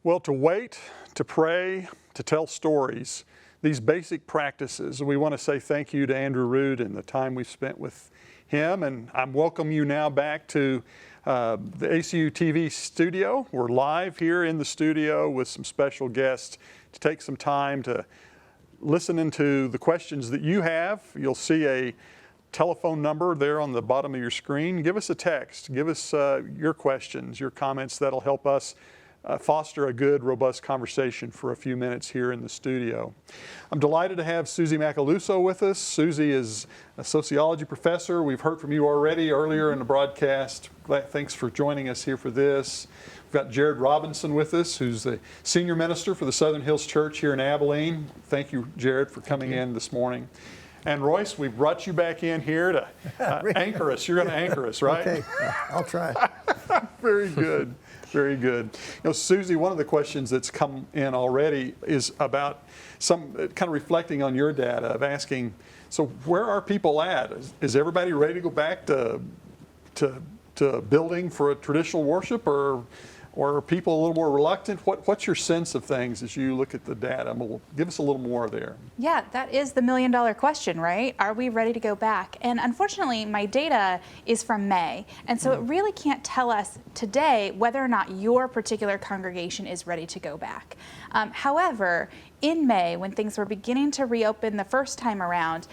Well, to wait, to pray, to tell stories, these basic practices, we want to say thank you to Andrew Rood and the time we've spent with him. And I welcome you now back to the ACU TV studio. We're live here in the studio with some special guests to take some time to listen into the questions that you have. You'll see a telephone number there on the bottom of your screen. Give us a text. Give us your questions, your comments. That'll help us foster a good, robust conversation for a few minutes here in the studio. I'm delighted to have Suzie Macaluso with us. Suzie is a sociology professor. We've heard from you already earlier in the broadcast. Thanks for joining us here for this. We've got Jarrod Robinson with us, who's the senior minister for the Southern Hills Church here in Abilene. Thank you, Jarrod, for coming in this morning. And Royce, we brought you back in here to anchor us. You're going to anchor us, right? Okay, I'll try. Very good. Very good. You know, Suzie, one of the questions that's come in already is about some kind of reflecting on your data of asking, so where are people at? Is everybody ready to go back to building for a traditional worship, or are people a little more reluctant? What's your sense of things as you look at the data? Give us a little more there. Yeah, that is the million-dollar question, right? Are we ready to go back? And unfortunately, my data is from May, and so it really can't tell us today whether or not your particular congregation is ready to go back. However, in May, when things were beginning to reopen the first time around,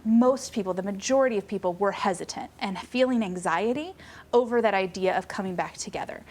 most people, the majority of people, were hesitant and feeling anxiety over that idea of coming back together.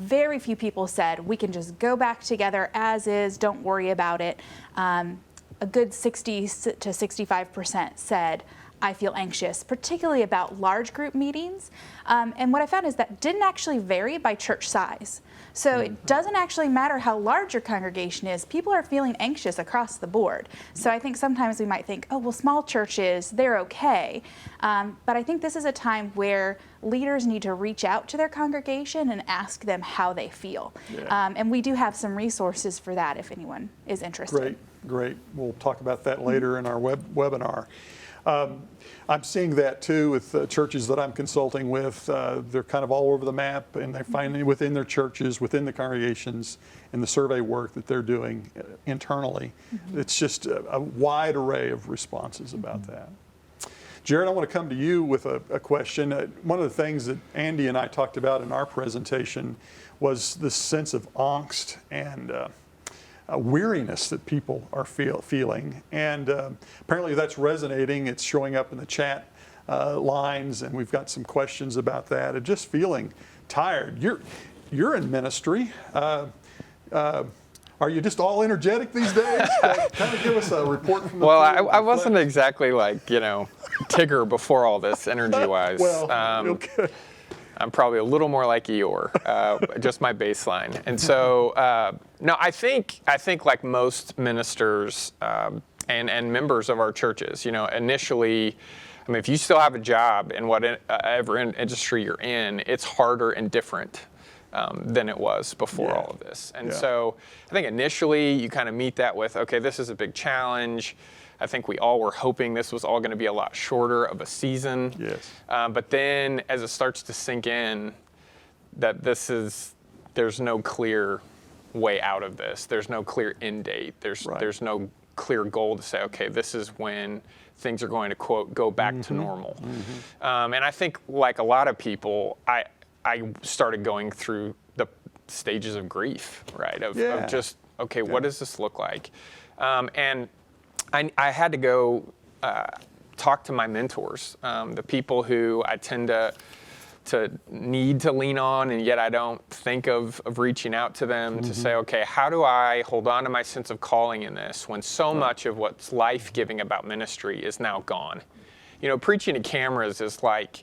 Very few people said, we can just go back together as is, don't worry about it. A good 60 to 65% said, I feel anxious, particularly about large group meetings. And what I found is that didn't actually vary by church size. So it doesn't actually matter how large your congregation is. People are feeling anxious across the board. So I think sometimes we might think, oh, well, small churches, they're okay. But I think this is a time where leaders need to reach out to their congregation and ask them how they feel. Yeah. And we do have some resources for that if anyone is interested. Great. We'll talk about that later in our webinar. I'm seeing that too with churches that I'm consulting with. They're kind of all over the map, and they're finding within their churches, within the congregations, and the survey work that they're doing internally. It's just a wide array of responses about that. Jarrod, I want to come to you with a question. One of the things that Andy and I talked about in our presentation was this sense of angst and weariness that people are feeling, and apparently that's resonating. It's showing up in the chat lines, and we've got some questions about that. And just feeling tired. You're in ministry. Are you just all energetic these days? Kind of give us a report from the Well, I wasn't exactly like, Tigger before all this, energy-wise. Well, okay. I'm probably a little more like Eeyore, just my baseline. And so, no, I think like most ministers and members of our churches, initially, I mean, if you still have a job in whatever industry you're in, it's harder and different than it was before all of this. And so I think initially you kind of meet that with, okay, this is a big challenge. I think we all were hoping this was all going to be a lot shorter of a season. Yes. But then as it starts to sink in that there's no clear way out of this. There's no clear end date. There's no clear goal to say, okay, this is when things are going to, quote, go back to normal. And I think like a lot of people, I started going through the stages of grief, right? Of just, okay, what does this look like? And I had to go talk to my mentors, the people who I tend to need to lean on, and yet I don't think of reaching out to them to say, okay, how do I hold on to my sense of calling in this when so much of what's life-giving about ministry is now gone? Preaching to cameras is like,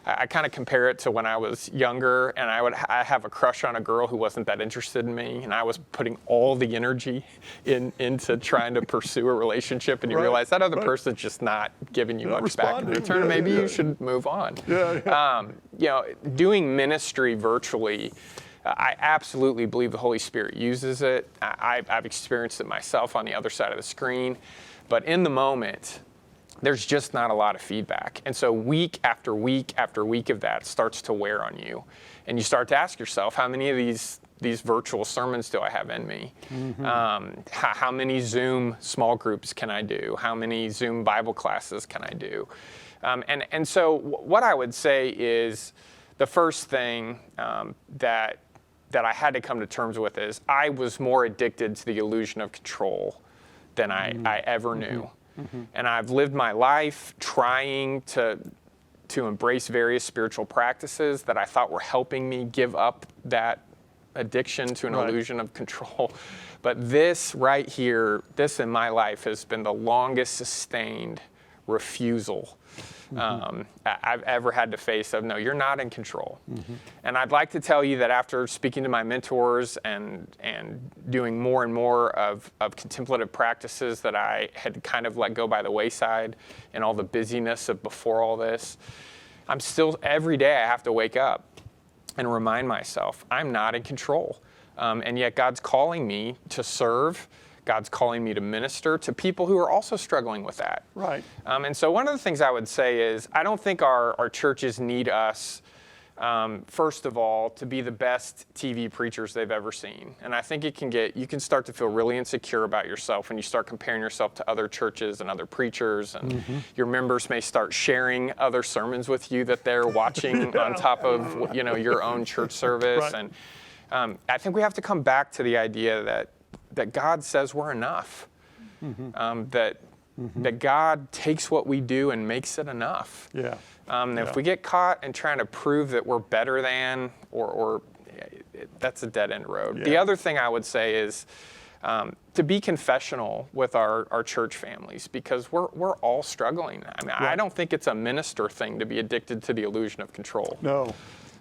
I kind of compare it to when I was younger and I have a crush on a girl who wasn't that interested in me, and I was putting all the energy into trying to pursue a relationship, and you realize that other person's just not giving you much back in return. Maybe you should move on. Doing ministry virtually, I absolutely believe the Holy Spirit uses it. I've experienced it myself on the other side of the screen, but in the moment, there's just not a lot of feedback. And so week after week after week of that starts to wear on you. And you start to ask yourself, how many of these these virtual sermons do I have in me? How many Zoom small groups can I do? How many Zoom Bible classes can I do? And so what I would say is the first thing that I had to come to terms with is I was more addicted to the illusion of control than I ever knew. And I've lived my life trying to embrace various spiritual practices that I thought were helping me give up that addiction to an illusion of control. But this right here, this in my life has been the longest sustained refusal I've ever had to face of, no, you're not in control. And I'd like to tell you that after speaking to my mentors and doing more and more of contemplative practices that I had kind of let go by the wayside in all the busyness of before all this, I'm still, every day I have to wake up and remind myself, I'm not in control. And yet God's calling me to serve. God's calling me to minister to people who are also struggling with that. Right. And so one of the things I would say is, I don't think our churches need us, first of all, to be the best TV preachers they've ever seen. And I think you can start to feel really insecure about yourself when you start comparing yourself to other churches and other preachers. And your members may start sharing other sermons with you that they're watching on top of your own church service. Right. And I think we have to come back to the idea that God says we're enough, that God takes what we do and makes it enough. Yeah. If we get caught in trying to prove that we're better than, or that's a dead-end road. Yeah. The other thing I would say is to be confessional with our church families, because we're all struggling. I mean, I don't think it's a minister thing to be addicted to the illusion of control. No.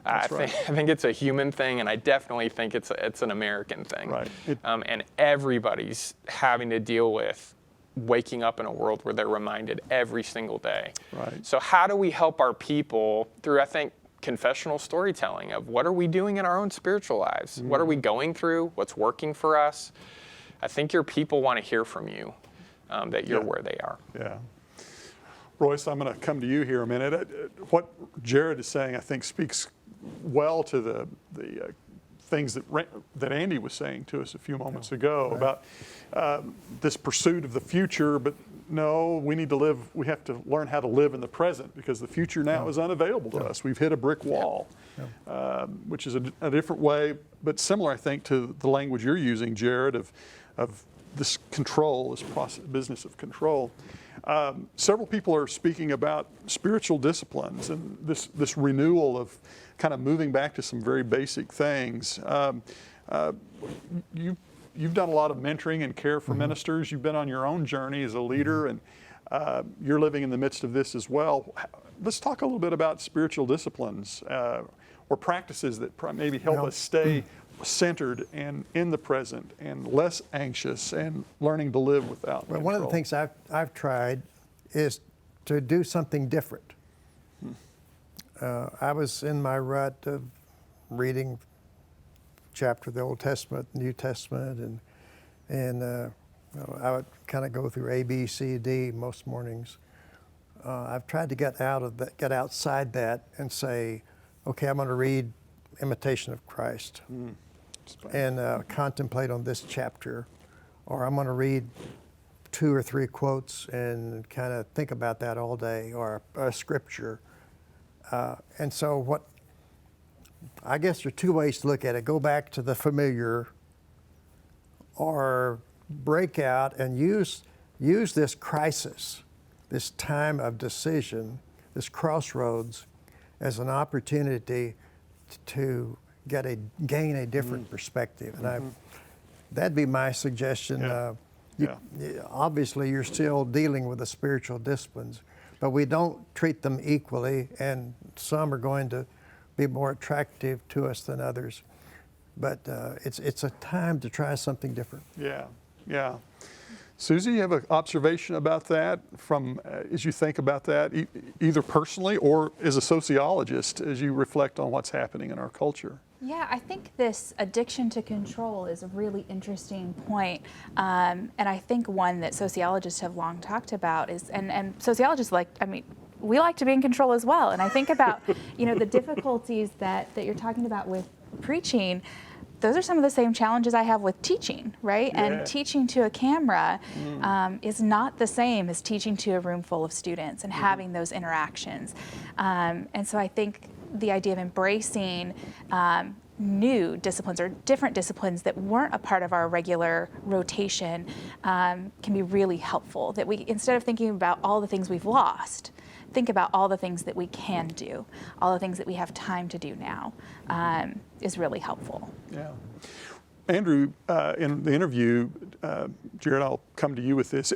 I think it's a human thing, and I definitely think it's an American thing. Right. And everybody's having to deal with waking up in a world where they're reminded every single day. Right. So how do we help our people through, I think, confessional storytelling of what are we doing in our own spiritual lives? What are we going through? What's working for us? I think your people want to hear from you, that you're where they are. Yeah. Royce, I'm going to come to you here a minute. What Jarrod is saying, I think, speaks well to the things that Andy was saying to us a few moments ago about this pursuit of the future. But no, we have to learn how to live in the present, because the future now is unavailable to us. We've hit a brick wall, which is a different way, but similar, I think, to the language you're using, Jarrod, of this control, this business of control. Several people are speaking about spiritual disciplines and this renewal of kind of moving back to some very basic things. You've done a lot of mentoring and care for ministers. You've been on your own journey as a leader, and you're living in the midst of this as well. Let's talk a little bit about spiritual disciplines or practices that maybe help us stay centered and in the present and less anxious and learning to live without control. One of the things I've tried is to do something different. I was in my rut of reading chapter of the Old Testament, New Testament, and I would kind of go through A, B, C, D most mornings. I've tried to get outside that and say, okay, I'm going to read Imitation of Christ and contemplate on this chapter, or I'm going to read 2 or 3 quotes and kind of think about that all day, or a scripture. And so I guess there are 2 ways to look at it. Go back to the familiar, or break out and use this crisis, this time of decision, this crossroads, as an opportunity to gain a different perspective. And that'd be my suggestion. Obviously, you're still dealing with the spiritual disciplines, but we don't treat them equally, and some are going to be more attractive to us than others. But it's a time to try something different. Yeah. Suzie, you have an observation about that from as you think about that, either personally or as a sociologist, as you reflect on what's happening in our culture? Yeah, I think this addiction to control is a really interesting point. And I think one that sociologists have long talked about is, and sociologists we like to be in control as well. And I think about, the difficulties that you're talking about with preaching. those are some of the same challenges I have with teaching, right? Yeah. And teaching to a camera is not the same as teaching to a room full of students and having those interactions. And so I think the idea of embracing new disciplines or different disciplines that weren't a part of our regular rotation can be really helpful. That we, instead of thinking about all the things we've lost, think about all the things that we can do, all the things that we have time to do now, is really helpful. Yeah. Andrew, in the interview, Jarrod, I'll come to you with this,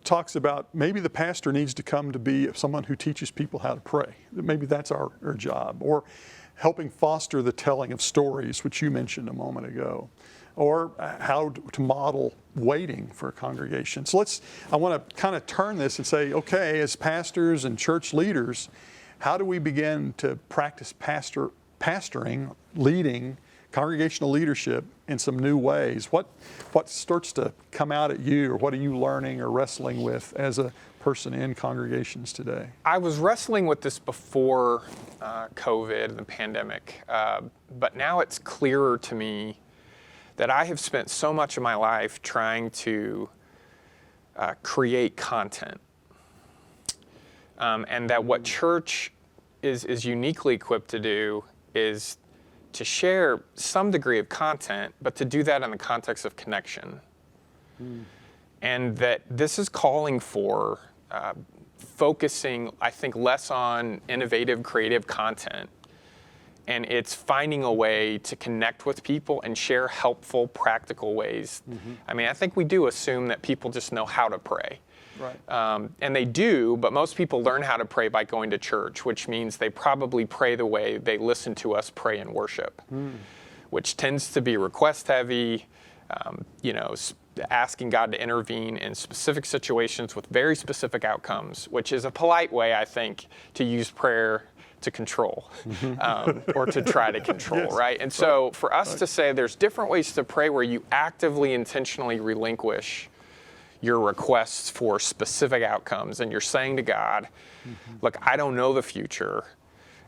talks about maybe the pastor needs to come to be someone who teaches people how to pray. Maybe that's our job. Or helping foster the telling of stories, which you mentioned a moment ago. Or how to model waiting for a congregation. So I want to kind of turn this and say, okay, as pastors and church leaders, how do we begin to practice pastoring, leading, congregational leadership in some new ways? What starts to come out at you, or what are you learning or wrestling with as a person in congregations today? I was wrestling with this before COVID and the pandemic, but now it's clearer to me that I have spent so much of my life trying to create content. And that what church is uniquely equipped to do is to share some degree of content, but to do that in the context of connection. And that this is calling for focusing, I think, less on innovative, creative content. And it's finding a way to connect with people and share helpful, practical ways. I mean, I think we do assume that people just know how to pray. Right. And they do, but most people learn how to pray by going to church, which means they probably pray the way they listen to us pray in worship, which tends to be request heavy, asking God to intervene in specific situations with very specific outcomes, which is a polite way, I think, to use prayer to control or to try to control, Yes. right? And so for us to say there's different ways to pray where you actively, intentionally relinquish your requests for specific outcomes, and you're saying to God, look, I don't know the future,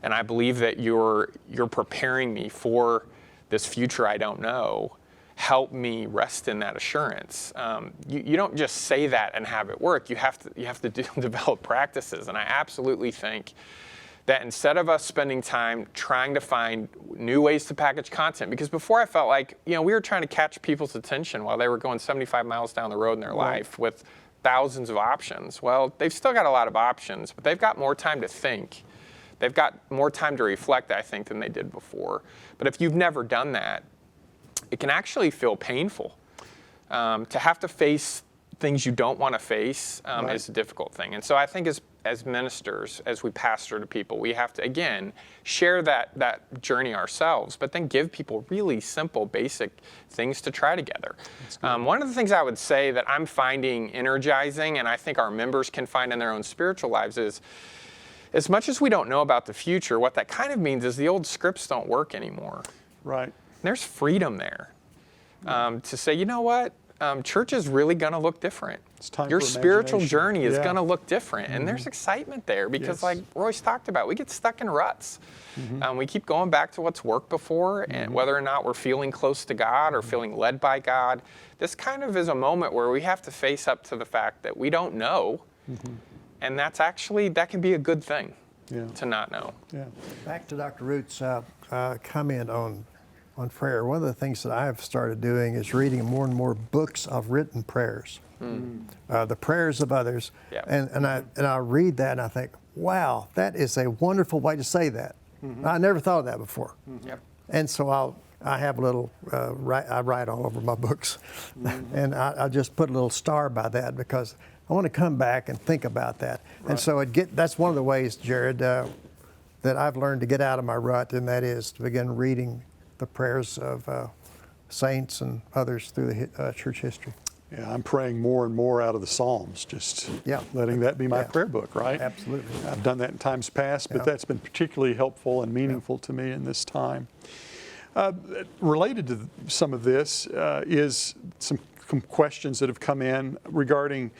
and I believe that you're preparing me for this future I don't know. Help me rest in that assurance. You don't just say that and have it work. You have to develop practices, and I absolutely think that instead of us spending time trying to find new ways to package content, because before I felt like, we were trying to catch people's attention while they were going 75 miles down the road in their life with thousands of options. Well, they've still got a lot of options, but they've got more time to think. They've got more time to reflect, I think, than they did before. But if you've never done that, it can actually feel painful. To have to face things you don't want to face is a difficult thing. And so I think as ministers, as we pastor to people, we have to, again, share that journey ourselves, but then give people really simple, basic things to try together. One of the things I would say that I'm finding energizing, and I think our members can find in their own spiritual lives, is as much as we don't know about the future, what that kind of means is the old scripts don't work anymore. Right. There's freedom there to say, you know what? Church is really going to look different. It's time Your for spiritual imagination. journey is Yeah. going to look different. And there's excitement there because, Yes. like Royce talked about, we get stuck in ruts. We keep going back to what's worked before, and whether or not we're feeling close to God or feeling led by God. This kind of is a moment where we have to face up to the fact that we don't know. And that can be a good thing to not know. Yeah. Back to Dr. Root's comment on prayer. One of the things that I've started doing is reading more and more books of written prayers, the prayers of others, Yeah. and I read that and I think, wow, that is a wonderful way to say that. I never thought of that before. Yep. And so I have a little I write all over my books, and I just put a little star by that because I want to come back and think about that. Right. And so that's one of the ways, Jarrod, that I've learned to get out of my rut, and that is to begin reading the prayers of saints and others through the church history. Yeah, I'm praying more and more out of the Psalms, just letting that be my prayer book, right? Absolutely. I've done that in times past, but that's been particularly helpful and meaningful to me in this time. Related to some of this is some questions that have come in regarding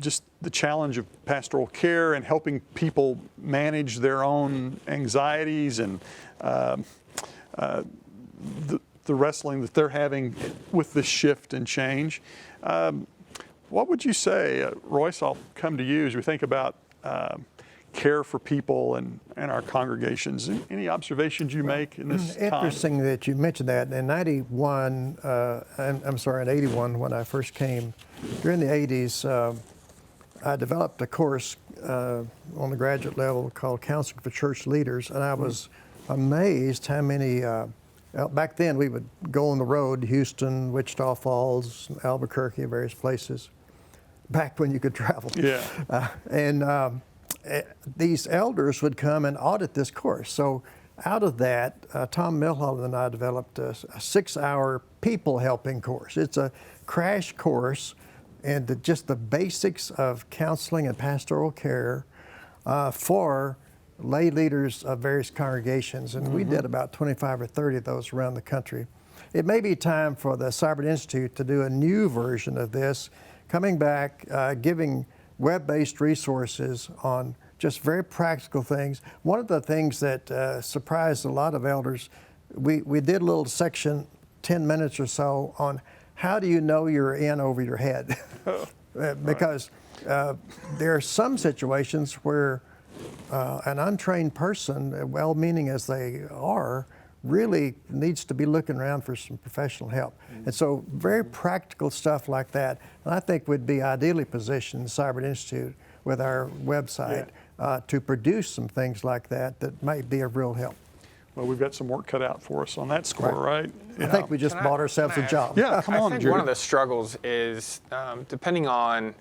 just the challenge of pastoral care and helping people manage their own anxieties and the wrestling that they're having with this shift and change. What would you say, Royce, I'll come to you as we think about care for people and our congregations. Any observations you make in this time? Interesting that you mentioned that. In 91, in 81, when I first came, during the 80s, I developed a course on the graduate level called Counseling for Church Leaders, and I was amazed how many, back then we would go on the road, Houston, Wichita Falls, Albuquerque, various places, back when you could travel. Yeah. These elders would come and audit this course. So out of that, Tom Milholland and I developed a 6-hour people helping course. It's a crash course and just the basics of counseling and pastoral care for lay leaders of various congregations. And we did about 25 or 30 of those around the country. It may be time for the Siburt Institute to do a new version of this, coming back, giving web-based resources on just very practical things. One of the things that surprised a lot of elders, we did a little section, 10 minutes or so, on how do you know you're in over your head? Because there are some situations where an untrained person, well-meaning as they are, really needs to be looking around for some professional help. And so very practical stuff like that. And I think we'd be ideally positioned, the Siburt Institute, with our website to produce some things like that that might be of real help. Well, we've got some work cut out for us on that score, right? I think we just bought ourselves a job. Yeah, come on, I think Jerry. one of the struggles is depending on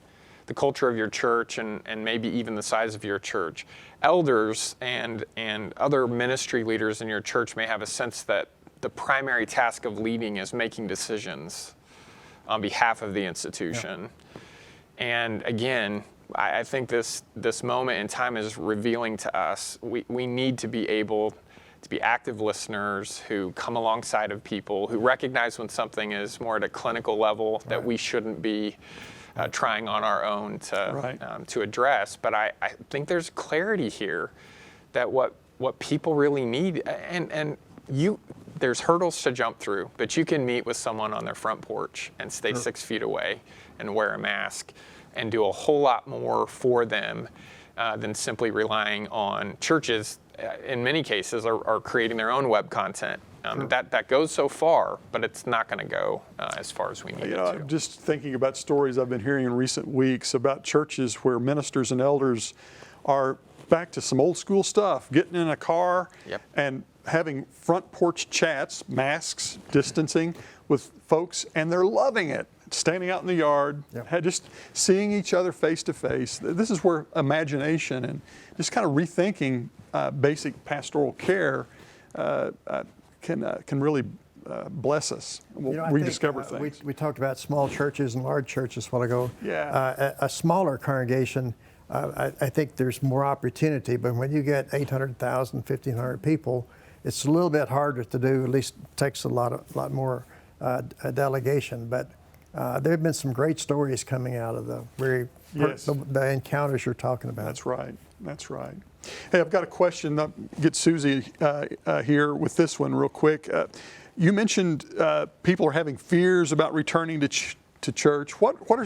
the culture of your church and maybe even the size of your church, elders and other ministry leaders in your church may have a sense that the primary task of leading is making decisions on behalf of the institution. And again, I think this moment in time is revealing to us we need to be able to be active listeners who come alongside of people, who recognize when something is more at a clinical level that we shouldn't be trying on our own to address. But I think there's clarity here that what people really need, and there's hurdles to jump through, but you can meet with someone on their front porch and stay 6 feet away and wear a mask and do a whole lot more for them than simply relying on churches. In many cases, are creating their own web content. That goes so far, but it's not going to go as far as we need it to. I'm just thinking about stories I've been hearing in recent weeks about churches where ministers and elders are back to some old school stuff, getting in a car and having front porch chats, masks, distancing with folks, and they're loving it. Standing out in the yard, just seeing each other face to face. This is where imagination and just kind of rethinking basic pastoral care can really bless us. We'll rediscover things. We talked about small churches and large churches a while ago. Yeah. A smaller congregation, I think there's more opportunity, but when you get 800,000, 1,500 people, it's a little bit harder to do. At least it takes a lot more delegation. But there have been some great stories coming out of the encounters you're talking about. That's right. That's right. Hey, I've got a question. I'll get Suzie here with this one real quick. You mentioned people are having fears about returning to church. What are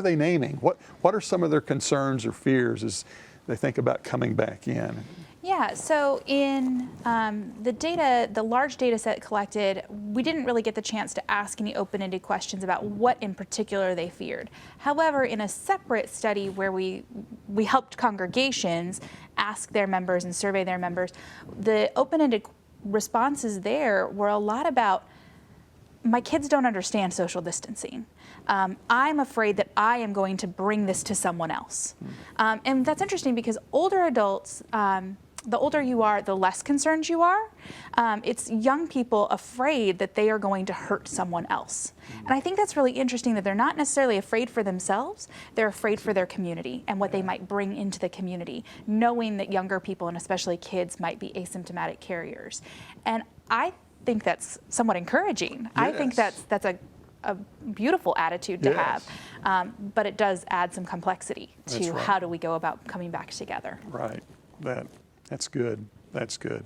they naming? What are some of their concerns or fears as they think about coming back in? Yeah, so in the large data set collected, we didn't really get the chance to ask any open-ended questions about what in particular they feared. However, in a separate study where we helped congregations ask their members and survey their members, the open-ended responses there were a lot about, my kids don't understand social distancing. I'm afraid that I am going to bring this to someone else. And that's interesting because older adults, the older you are, the less concerned you are. It's young people afraid that they are going to hurt someone else. And I think that's really interesting that they're not necessarily afraid for themselves, they're afraid for their community and what they might bring into the community, knowing that younger people and especially kids might be asymptomatic carriers. And I think that's somewhat encouraging. Yes. I think that's a beautiful attitude to have, but it does add some complexity to how do we go about coming back together. Right. That's good. That's good.